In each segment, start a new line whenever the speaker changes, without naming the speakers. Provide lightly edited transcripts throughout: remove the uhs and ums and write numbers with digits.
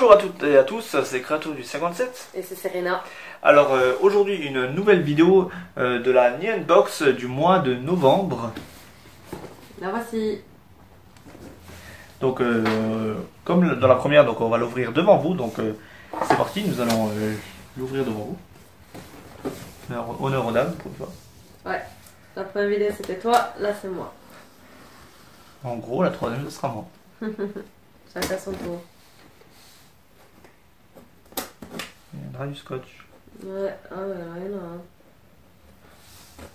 Bonjour à toutes et à tous, c'est Kratos du 57.
Et c'est Serena.
Alors aujourd'hui une nouvelle vidéo de la Neon Box du mois de novembre.
La voici.
Donc comme dans la première, donc on va l'ouvrir devant vous. Donc c'est parti, nous allons l'ouvrir devant vous. Honneur aux dames pour une fois.
Ouais, la première vidéo c'était toi, là c'est moi.
En gros la troisième ce sera moi.
Chacun son tour.
Il viendra du scotch.
Ouais, ah ouais, là, il y en a un.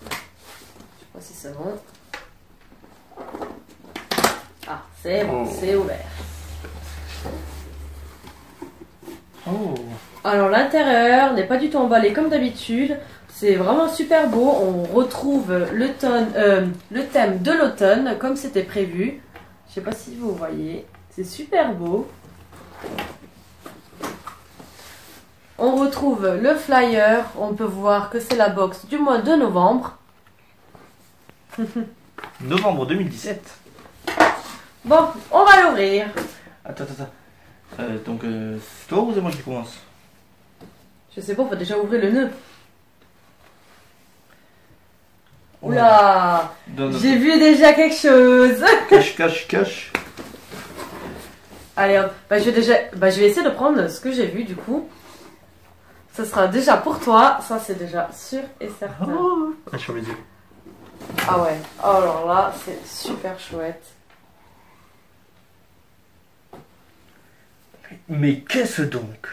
Je sais pas si c'est bon. Ah, c'est bon, c'est ouvert.
Oh.
Alors l'intérieur n'est pas du tout emballé comme d'habitude. C'est vraiment super beau. On retrouve le thème de l'automne comme c'était prévu. Je sais pas si vous voyez. C'est super beau. On retrouve le flyer. On peut voir que c'est la box du mois de novembre.
Novembre 2017.
Bon, on va l'ouvrir.
Attends. Donc c'est toi ou c'est moi qui commence?
Je sais pas, faut déjà ouvrir le nœud. Oula, j'ai vu déjà quelque chose.
Cache.
Allez hop, je vais essayer de prendre ce que j'ai vu du coup. Ce sera déjà pour toi, ça c'est déjà sûr et certain.
Oh, sur les yeux.
Ah ouais, oh, alors là c'est super chouette.
Mais qu'est-ce donc?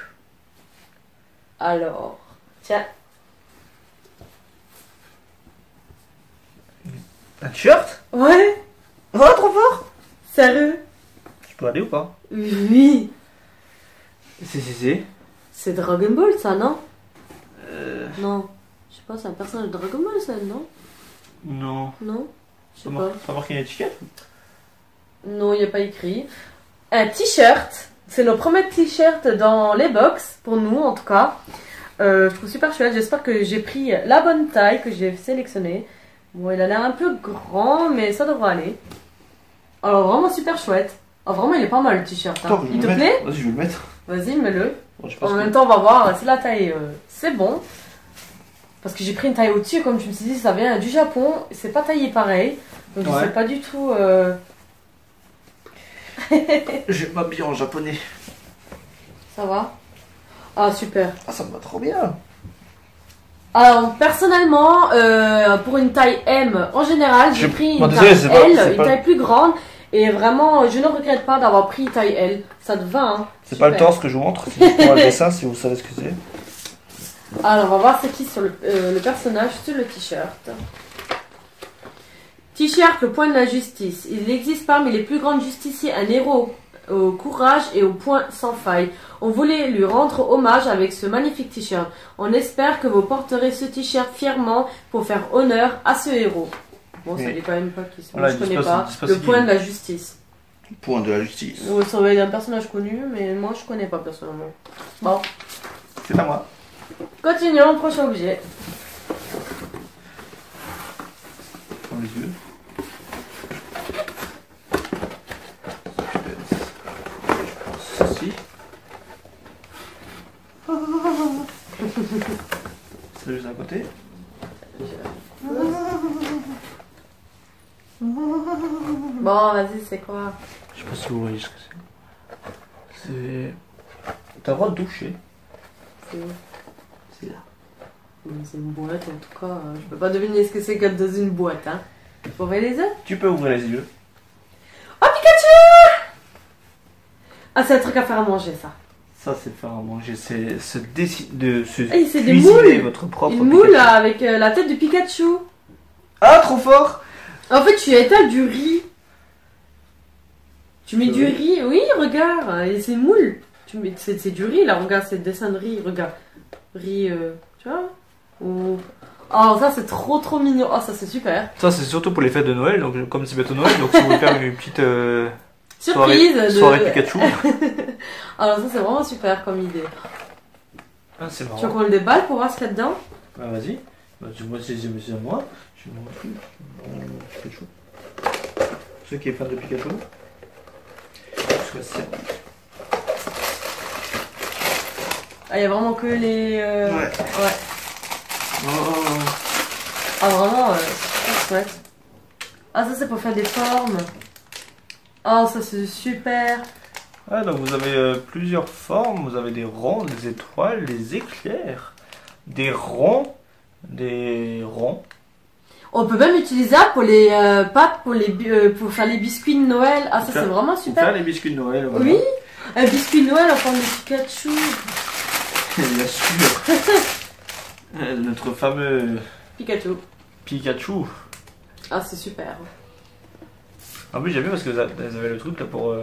Alors, tiens.
Un t-shirt?
Ouais.
Oh, trop fort!
Sérieux?
Je peux aller ou pas?
Oui.
C'est
Dragon Ball ça, non? Non. Je sais pas, c'est un personnage de Dragon Ball ça, non?
Non.
Non? Je sais pas.
Ça marque une étiquette?
Non, il n'y a pas écrit. Un t-shirt. C'est nos premiers t-shirts dans les box, pour nous en tout cas. Je trouve super chouette. J'espère que j'ai pris la bonne taille que j'ai sélectionnée. Bon, il a l'air un peu grand, mais ça devrait aller. Alors, vraiment super chouette. Oh, vraiment, il est pas mal le t-shirt. Hein. Il te plaît?
Vas-y, je vais le mettre.
Vas-y, mets-le.
Bon,
En même temps, on va voir si la taille c'est bon. Parce que j'ai pris une taille au-dessus, comme je me suis dit, ça vient du Japon. C'est pas taillé pareil. Donc, je sais pas du tout.
Je m'habille en japonais.
Ça va? Ah, super.
Ah, ça me va trop bien.
Alors, personnellement, pour une taille M, en général, j'ai pris une taille L, une taille plus grande. Et vraiment, je ne regrette pas d'avoir pris taille L. Ça te va, hein?
C'est pas le torse que je vous montre, c'est pour le dessin, si vous savez ce que c'est.
Alors, on va voir c'est qui sur le personnage sur le t-shirt. T-shirt, le point de la justice. Il existe parmi les plus grands justiciers un héros au courage et au point sans faille. On voulait lui rendre hommage avec ce magnifique t-shirt. On espère que vous porterez ce t-shirt fièrement pour faire honneur à ce héros. Bon, ça n'est quand même pas qui voilà, je connais pas. Le point de la justice.
Le point de la justice.
Ça va être un personnage connu, mais moi je connais pas personnellement. Bon.
C'est à moi.
Continuons, prochain objet.
Dans les yeux. Ceci. C'est juste à côté.
Bon, vas-y, c'est quoi?
Je sais pas si vous voyez ce que c'est. C'est. T'as le droit de toucher.
C'est où?
C'est là.
C'est une boîte en tout cas. Je peux pas deviner ce que c'est comme dans une boîte. Hein. Faut ouvrir les yeux?
Tu peux ouvrir les yeux.
Oh, Pikachu! Ah, c'est un truc à faire à manger, ça.
Ça, c'est faire à manger. C'est se
c'est des
cuisiner votre propre
une moule là, avec la tête de Pikachu.
Ah, trop fort!
En fait, tu étales du riz. Tu mets du riz. Oui, regarde. Et c'est une moule. C'est du riz, là. Regarde, c'est le dessin de riz. Regarde. Riz, tu vois? Oh, ça, c'est trop mignon. Oh, ça, c'est super.
Ça, c'est surtout pour les fêtes de Noël. Donc, comme c'est bientôt Noël, donc si vous voulez faire une petite
surprise
soirée Pikachu.
Alors, ça, c'est vraiment super comme idée.
Ah, c'est marrant.
Tu veux qu'on le déballe pour voir ce qu'il y a dedans?
Bah, vas-y. Bah, moi, c'est à moi. Je vais montrer. Pikachu. Ceux qui est fan de Pikachu.
Ah, il y a vraiment que les...
Ouais. Oh.
Ah, vraiment, c'est super chouette. Ah, ça, c'est pour faire des formes. Oh, ça, c'est super.
Ouais, donc vous avez plusieurs formes. Vous avez des ronds, des étoiles, des éclairs, des ronds, des ronds.
On peut même utiliser ça pour les pâtes, pour faire les biscuits de Noël. Ah, ça, c'est vraiment
Pour
super.
faire les biscuits de Noël. Voilà.
Oui, un biscuit de Noël en forme de Pikachu.
Bien sûr. Notre fameux
Pikachu.
Pikachu.
Ah, c'est super.
En plus, j'aime bien parce que vous avez le truc là pour.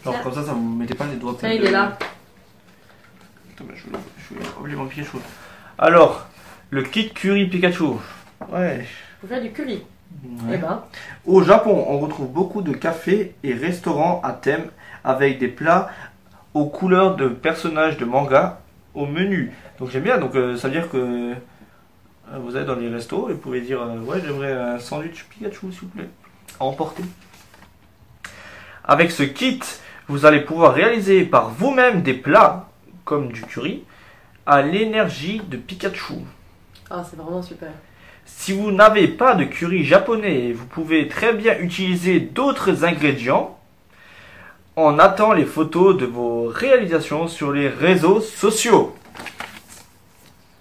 Genre comme ça vous mettait pas les doigts.
Tiens, il est là.
Attends, je vais oublier mon Pikachu. Alors, le kit curry Pikachu. Ouais.
Pour faire du curry.
Ouais.
Eh ben.
Au Japon, on retrouve beaucoup de cafés et restaurants à thème avec des plats aux couleurs de personnages de manga au menu. Donc j'aime bien, donc ça veut dire que vous allez dans les restos et vous pouvez dire ouais, j'aimerais un sandwich Pikachu s'il vous plaît, à emporter. Avec ce kit, vous allez pouvoir réaliser par vous-même des plats comme du curry à l'énergie de Pikachu.
Ah, c'est vraiment super.
Si vous n'avez pas de curry japonais, vous pouvez très bien utiliser d'autres ingrédients. On attend les photos de vos réalisations sur les réseaux sociaux.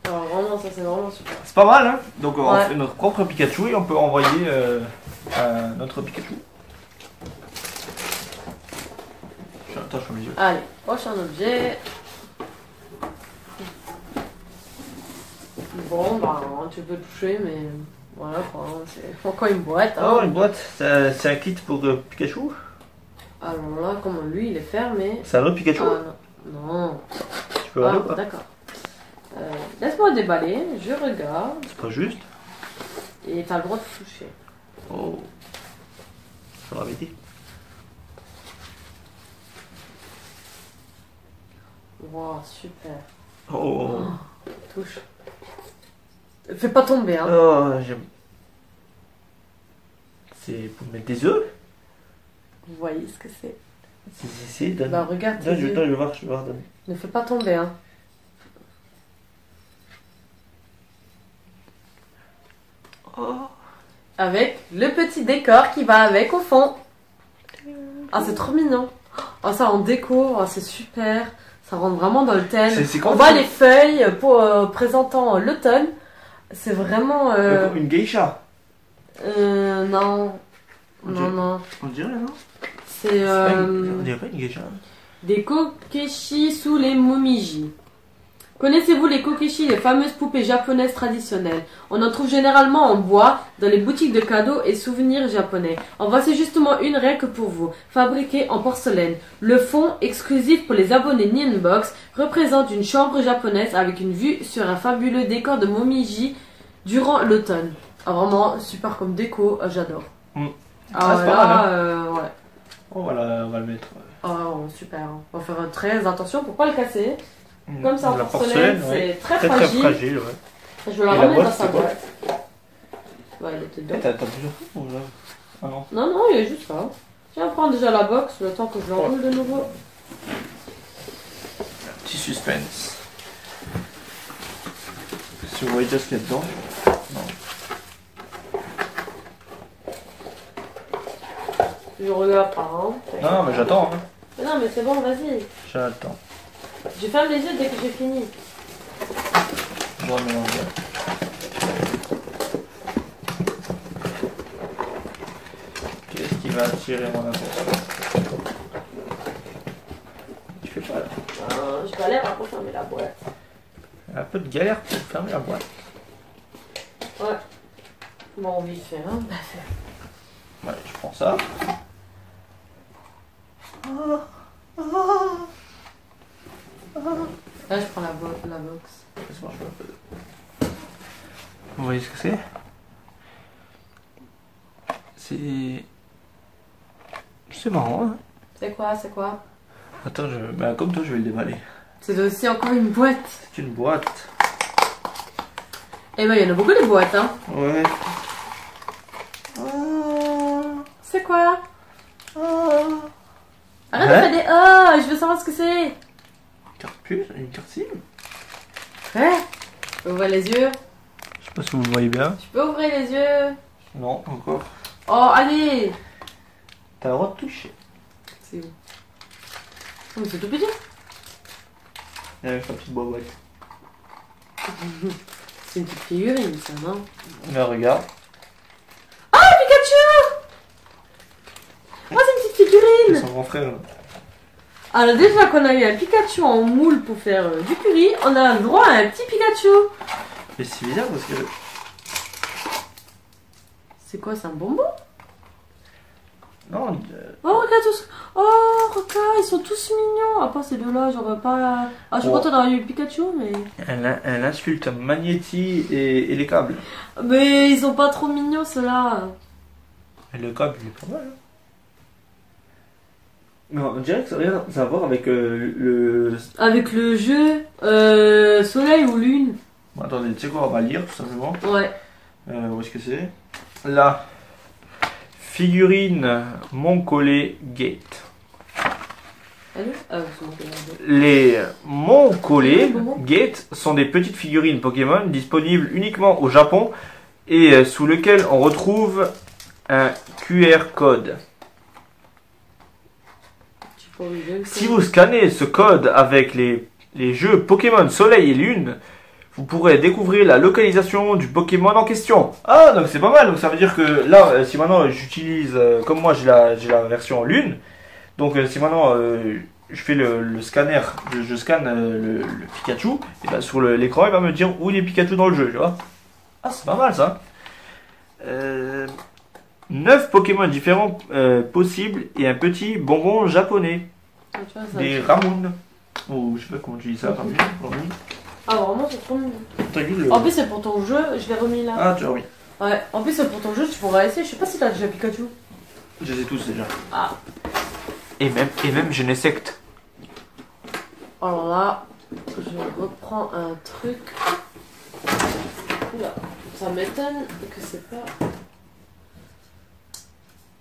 Alors vraiment, ça c'est vraiment super.
C'est pas mal, hein? Donc on
Ouais.
fait notre propre Pikachu et on peut envoyer notre Pikachu. Attends, je ferme les yeux.
Allez, prochain objet. Bon, bah, tu peux toucher, mais voilà quoi. C'est encore une boîte. Hein.
Oh, une boîte. C'est un kit pour Pikachu?
Alors là, comment lui, il est fermé.
C'est un autre Pikachu?
Ah non. Non.
Tu peux aller ou pas?
D'accord. Laisse-moi déballer, je regarde.
C'est pas juste.
Et t'as le droit de toucher.
Oh. Ça va m'aider.
Wow, super.
Oh.
Touche. Fais pas tomber, hein.
Oh, j'aime. C'est pour mettre des œufs?
Vous voyez ce que c'est.
Si, donne.
Bah, regarde tes
Donne,
yeux.
je vais voir, donne.
Ne fais pas tomber, hein.
Oh.
Avec le petit décor qui va avec au fond. Ah, c'est trop mignon. Oh, ça en déco, oh, c'est super. Ça rentre vraiment dans le thème.
C'est
On
quoi,
voit
ça
les feuilles pour, présentant l'automne. C'est vraiment...
Une geisha.
Non. Non.
On dirait, non?
C'est
On dirait pas une geisha.
des kokeshi sous les momiji. Connaissez-vous les kokeshi, les fameuses poupées japonaises traditionnelles? On en trouve généralement en bois dans les boutiques de cadeaux et souvenirs japonais. En voici justement une rien que pour vous, fabriquée en porcelaine. Le fond, exclusif pour les abonnés Ninbox, représente une chambre japonaise avec une vue sur un fabuleux décor de momiji durant l'automne. Ah, vraiment super comme déco, j'adore.
Ah, c'est pas mal,
ouais.
Oh, voilà, on va le mettre.
Oh, super. On va faire très attention pour pas le casser. Comme ça en
La
porcelaine,
ouais.
c'est très
Très
fragile.
fragile, ouais.
Je vais la
Et la
remettre
boîte,
dans sa
c'est quoi?
boîte. Ouais, elle était dedans.
T'as plusieurs trucs ou là? Ah non.
Non, il y a juste ça. Tiens, prends déjà la box, le temps que je l'enroule de nouveau.
Petit suspense. Si vous voyez déjà ce qu'il y a dedans. Non.
Je regarde pas, hein.
Non, mais j'attends. Hein.
Mais non, mais c'est bon, vas-y.
J'attends.
Je ferme les yeux dès que j'ai fini.
Je remets en bas. Qu'est-ce qui va attirer mon attention? Tu fais pas là.
Je galère pour fermer la boîte.
Un peu de galère pour fermer la boîte.
Ouais. Bon, vite fait, hein.
Ouais, je prends ça.
Là, je prends la box.
Laisse-moi jouer un peu. Vous voyez ce que c'est? C'est marrant, hein?
C'est quoi?
Attends, bah, comme toi, je vais le déballer.
C'est aussi encore une boîte.
C'est une boîte.
Eh ben, il y en a beaucoup de boîtes, hein.
Ouais.
C'est quoi?
Hein?
Arrête de faire des... Oh, je veux savoir ce que c'est.
Carte Plus, une carte SIM.
Ouais. Ouvre les yeux.
Je sais pas si vous le voyez bien.
Tu peux ouvrir les yeux.
Non, encore.
Oh, allez.
T'as le droit de toucher.
C'est où? Oh, mais c'est tout petit.
Avec la petite boîte.
C'est une petite figurine, ça, non?
Mais regarde.
Ah, Pikachu! Oh, c'est une petite
C'est
figurine!
son grand frère. Là.
Alors, déjà qu'on a eu un Pikachu en moule pour faire du curry, on a le droit à un petit Pikachu.
Mais c'est bizarre parce que.
C'est quoi, c'est un bonbon?
Non,
Oh, regarde tous. Oh, regarde, ils sont tous mignons. À part ces deux-là, j'aurais pas. Ah, je suis contente d'avoir eu Pikachu, mais.
elle insulte Magnéti et les câbles.
Mais ils sont pas trop mignons, ceux-là.
Et le câble, il est pas mal. Hein. Non, on dirait que ça n'a rien à voir avec le.
Avec le jeu Soleil ou Lune.
Bon, attendez, tu sais quoi, on va lire tout simplement.
Ouais.
Où est-ce que c'est? Là. Figurine Moncolé Gate.
Allô? Ah, c'est bon, c'est bon.
Les Moncolé
Comment?
Gate sont des petites figurines Pokémon disponibles uniquement au Japon et sous lesquelles on retrouve un QR code. Si vous scannez ce code avec les jeux Pokémon Soleil et Lune, vous pourrez découvrir la localisation du Pokémon en question. Ah, donc c'est pas mal. Donc ça veut dire que là, si maintenant j'utilise, comme moi j'ai la version Lune, donc si maintenant je fais le scanner, je scanne le Pikachu, et ben sur l'écran il va me dire où il est Pikachu dans le jeu, tu vois. Ah, c'est pas mal ça. 9 Pokémon différents possibles et un petit bonbon japonais.
Ah, tu vois, ça,
Des Ramoon. Ou je sais pas comment tu dis ça, Ramoon.
Ah, vraiment, c'est trop mignon.
T'as vu le.
En plus, c'est pour ton jeu, je l'ai remis là.
Ah, tu as remis.
Ouais, en plus, c'est pour ton jeu, tu pourras essayer. Je sais pas si t'as déjà Pikachu.
Je les ai tous déjà.
Ah.
Et même je n'ai secte.
Alors là, je reprends un truc. Oula, ça m'étonne que c'est pas.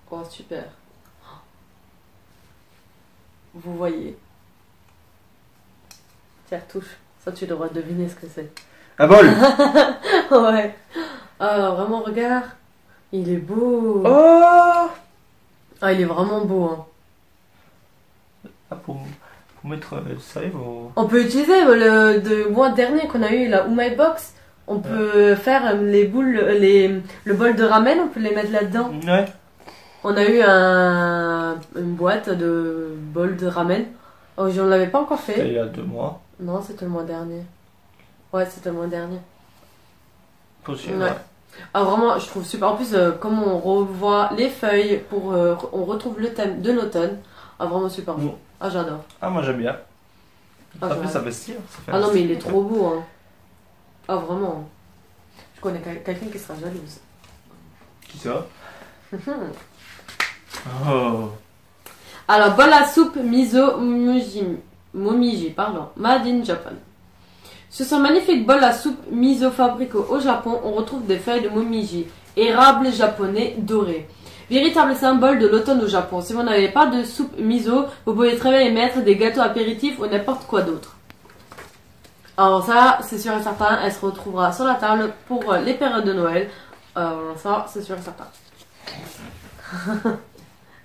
Oh, super. Vous voyez. Tiens, touche. Ça, tu devras deviner ce que c'est.
Un bol.
Ouais. Ah, vraiment, regarde. Il est beau.
Oh.
Ah, il est vraiment beau, hein.
Ah, pour mettre ça vos.
On peut utiliser le mois dernier qu'on a eu, la My Box. On peut faire les boules, le bol de ramen, on peut les mettre là-dedans.
Ouais.
On a eu une boîte de bol de ramen. Oh, on l'avait pas encore fait.
Il y a 2 mois.
Non, c'était le mois dernier. Ouais, c'était le mois dernier.
Possible.
Ouais. Ah, vraiment, je trouve super. En plus, comme on revoit les feuilles, on retrouve le thème de l'automne. Ah, vraiment super beau. Ah, j'adore.
Ah, moi j'aime bien.
Ah,
Ça fait ça vestir.
ah non, mais il est trop beau. Hein. Ah, vraiment. Je connais quelqu'un qui sera jalouse.
Qui ça? Oh.
Alors, bol à soupe miso momiji, pardon, made in Japan. Sur ce magnifique bol à soupe miso fabriqué au Japon, on retrouve des feuilles de momiji, érable japonais doré. Véritable symbole de l'automne au Japon. Si vous n'avez pas de soupe miso, vous pouvez très bien y mettre des gâteaux apéritifs ou n'importe quoi d'autre. Alors ça, c'est sûr et certain, elle se retrouvera sur la table pour les périodes de Noël. Ça, c'est sûr et certain.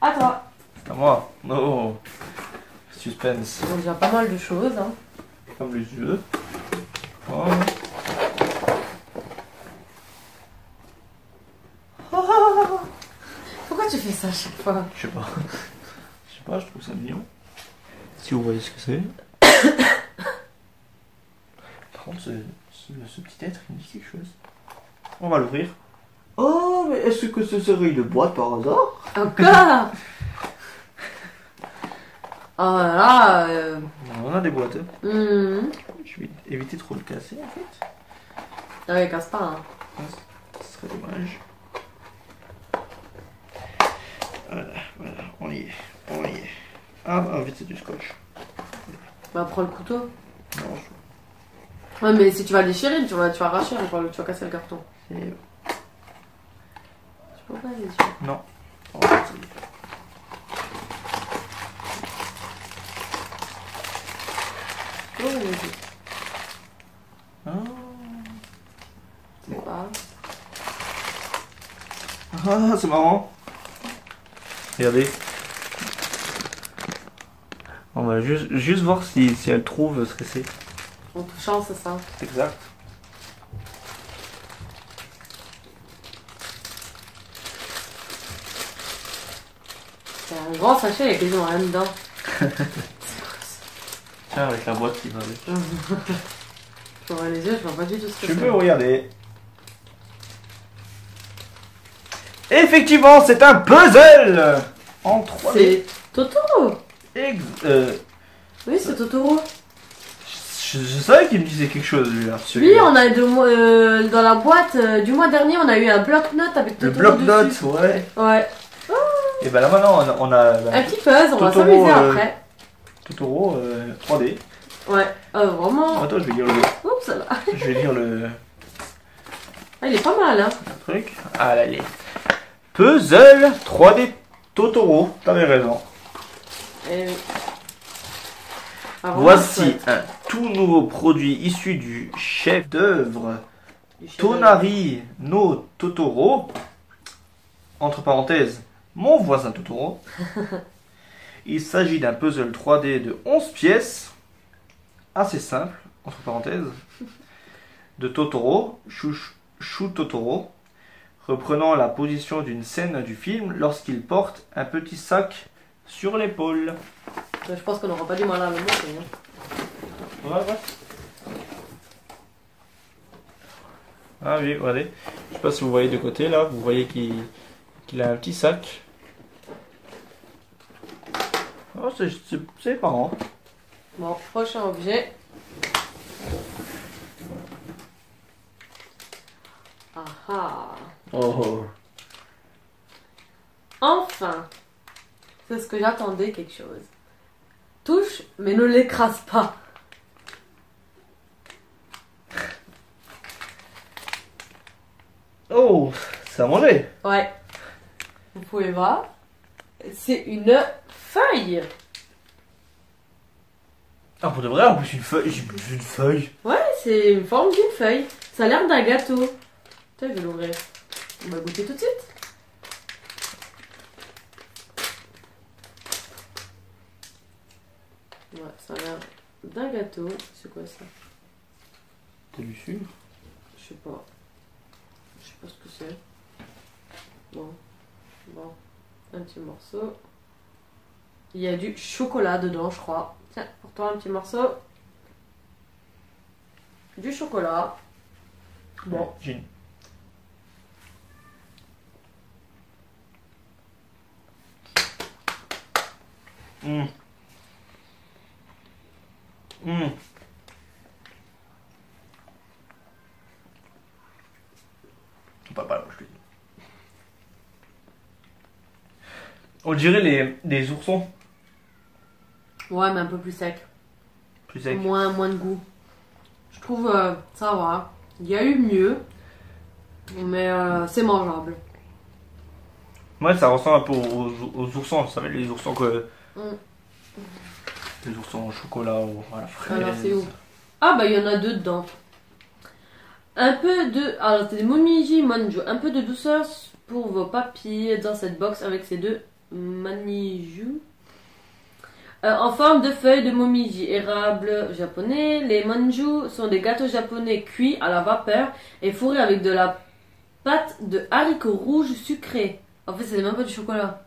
À toi.
C'est à moi. Oh. Suspense.
Donc, déjà pas mal de choses. Hein.
Comme les yeux. Oh.
Pourquoi tu fais ça à chaque fois?
Je sais pas. Je sais pas, je trouve ça mignon. Si vous voyez ce que c'est. Par contre, ce petit être, il me dit quelque chose. On va l'ouvrir. Oh, mais est-ce que ce serait une boîte par hasard?
Encore. Oh là là.
On a des boîtes.
Je
Je vais éviter trop de casser en fait.
Ah ouais, casse pas. Hein.
Ce serait dommage. Voilà, on y est. Ah, bah vite, c'est du scotch.
Bah, prends le couteau.
Non,
Ouais, mais si tu vas déchirer, tu vas arracher, tu vas casser le carton.
c'est.
Tu peux pas les yeux.
Non. Oh,
Oh, vas-y.
Ah,
C'est pas.
ah c'est marrant. Regardez. On va juste voir si elle trouve ce que c'est.
En touchant, c'est ça.
Exact.
C'est un grand sachet avec ils ont rien dedans.
Tiens, avec la boîte qui va avec.
Je vois les yeux, je vois pas du tout ce que
Tu
c'est.
peux regarder. Effectivement, c'est un puzzle en 3D.
C'est Totoro. Oui, c'est Totoro.
Je savais qu'il me disait quelque chose, lui, là.
Oui, on a dans la boîte du mois dernier, on a eu un bloc-notes avec
Le
Totoro
bloc-notes,
dessus.
ouais.
Ouais.
Et ben là, maintenant, on a
Un petit puzzle, on va
Totoro,
s'amuser après.
Totoro 3D.
Ouais, vraiment.
Attends, je vais lire le...
Oups, ça va.
Je vais lire le
Ah, il est pas mal, hein.
truc. Ah, là, il est... Puzzle 3D Totoro. T'avais raison.
Et... Ah, vraiment
Voici
chouette.
un tout nouveau produit issu du chef d'œuvre
Du chef
Tonari no Totoro. Entre parenthèses, mon voisin Totoro. Il s'agit d'un puzzle 3D de 11 pièces. Assez simple, entre parenthèses. De Totoro, Chou Totoro. Reprenant la position d'une scène du film lorsqu'il porte un petit sac sur l'épaule.
Je pense qu'on n'aura pas du mal à le montrer. Hein.
Ouais. Ah oui, regardez. Je sais pas si vous voyez de côté là, vous voyez qu'il a un petit sac. Oh, c'est marrant.
Bon, prochain objet. Ah ah.
Oh.
Enfin. C'est ce que j'attendais, quelque chose. Touche, mais ne l'écrase pas.
Oh, c'est à manger.
Ouais. Vous pouvez voir. C'est une feuille.
Ah, pour de vrai, en plus une feuille, j'ai plus une feuille.
Ouais, c'est une forme d'une feuille. Ça a l'air d'un gâteau. Tiens, je vais l'ouvrir. On va goûter tout de suite. Ouais, ça a l'air d'un gâteau. C'est quoi ça?
T'as du sucre?
Je sais pas. Je sais pas ce que c'est. Bon. Un petit morceau. Il y a du chocolat dedans, je crois. Tiens, pour toi, un petit morceau. Du chocolat. Bon.
Gin. Pas, je te dis. On dirait les oursons.
Ouais, mais un peu plus sec.
Plus sec.
Moins de goût. Je trouve ça va. Il y a eu mieux. Mais c'est mangeable.
Moi, ça ressemble un peu aux oursons. Vous savez, les oursons que. Les oursons au chocolat ou à la fraise.
Alors, c'est où? Ah, bah, il y en a deux dedans. Un peu de. Alors, c'est des Momiji Manju. Un peu de douceur pour vos papilles dans cette box avec ces deux Maniju. En forme de feuilles de momiji, érable japonais. Les manju sont des gâteaux japonais cuits à la vapeur et fourrés avec de la pâte de haricots rouges sucrés. En fait, c'était même pas du chocolat.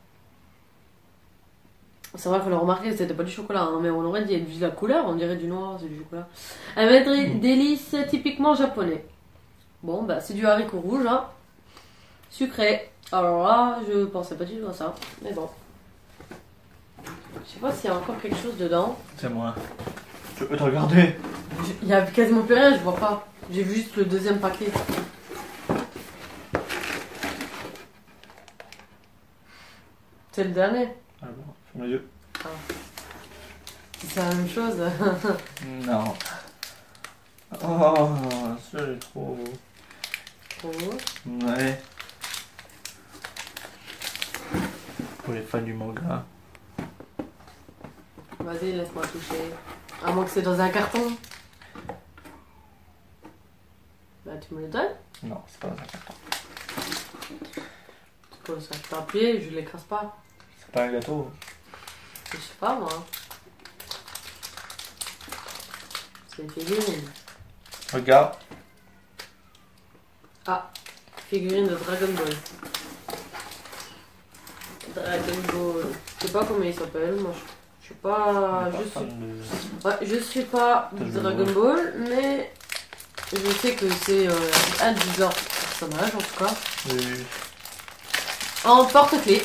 C'est vrai qu'on l'a remarqué, c'était pas du chocolat, hein, mais on aurait dit, vu la couleur, on dirait du noir, c'est du chocolat. Un délice typiquement japonais. Bon, bah, c'est du haricot rouge, hein. Sucré. Alors là, je pensais pas du tout à ça, mais bon. Je sais pas s'il y a encore quelque chose dedans.
C'est moi. Tu peux te regarder.
Il y a quasiment plus rien, je vois pas. J'ai vu juste le deuxième paquet. C'est le dernier.
Ah bon, ferme les yeux.
Ah. C'est la même chose.
Non. Oh, ça est trop.
Oh.
Ouais. Pour les fans du manga.
Vas-y, laisse-moi toucher. À moins que c'est dans un carton. Bah tu me le donnes?
Non, c'est pas dans un carton.
C'est quoi ça? Je peux appuyer, je l'écrase pas.
C'est pas un gâteau.
Je sais pas moi. C'est une figurine.
Regarde.
Ah, figurine de Dragon Ball. Dragon Ball. Je sais pas comment il s'appelle, moi je suis pas. Ouais, je suis pas Dragon Ball, mais je sais que c'est un de leurs personnages en tout cas.
Oui.
En porte-clés.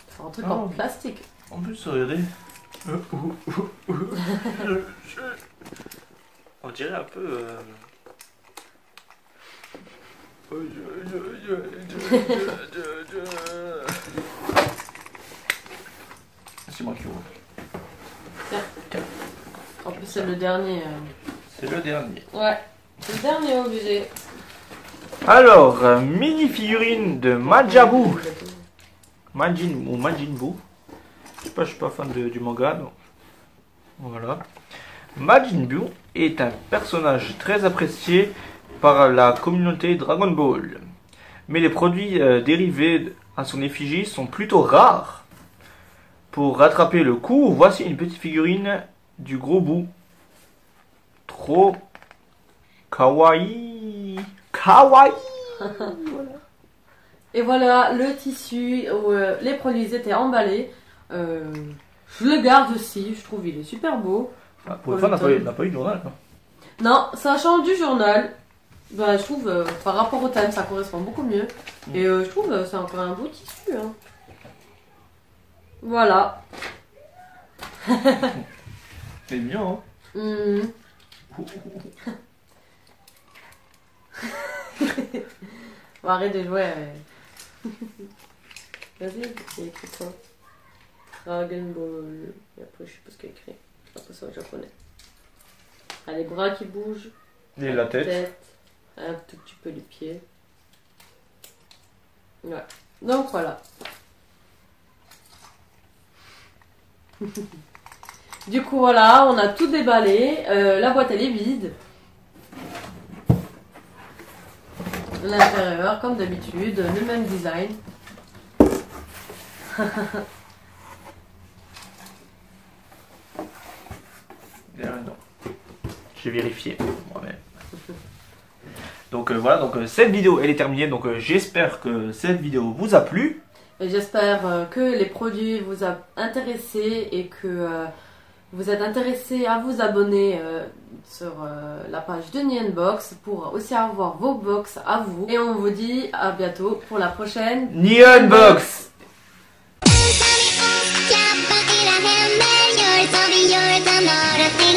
C'est un truc en plastique.
En plus, regardez. On dirait un peu. C'est moi qui ouvre.
Tiens. En plus, c'est le dernier.
C'est le dernier.
Ouais, c'est le dernier obligé.
Alors, mini figurine de Majabou. Majin ou Majin Buu. Je suis pas fan du manga. Donc. Voilà. Majin Buu est un personnage très apprécié par la communauté Dragon Ball. Mais les produits dérivés à son effigie sont plutôt rares. Pour rattraper le coup, voici une petite figurine du gros Buu. Trop kawaii. Kawaii.
Voilà. Et voilà le tissu où les produits étaient emballés. Je le garde aussi, je trouve il est super beau.
Ah, pour une fois, on n'a pas eu de journal. Quoi.
Non, ça change du journal. Ben, je trouve par rapport au thème, ça correspond beaucoup mieux. Et je trouve c'est encore un beau tissu. Hein. Voilà.
C'est bien, hein.
On va arrêter de jouer. Vas-y, il y a écrit quoi? Dragon Ball. Et après, je sais pas ce qu'il y a écrit. Après, c'est en japonais. Ah, les bras qui bougent.
Et la tête.
Un tout petit peu les pieds. Ouais. Donc voilà. Du coup voilà, on a tout déballé. La boîte elle est vide. L'intérieur comme d'habitude, le même design.
J'ai vérifié moi-même. Donc voilà, donc cette vidéo elle est terminée. Donc j'espère que cette vidéo vous a plu.
J'espère que les produits vous ont intéressé et que vous êtes intéressé à vous abonner sur la page de Nihonbox pour aussi avoir vos box à vous. Et on vous dit à bientôt pour la prochaine
Nihonbox.
You're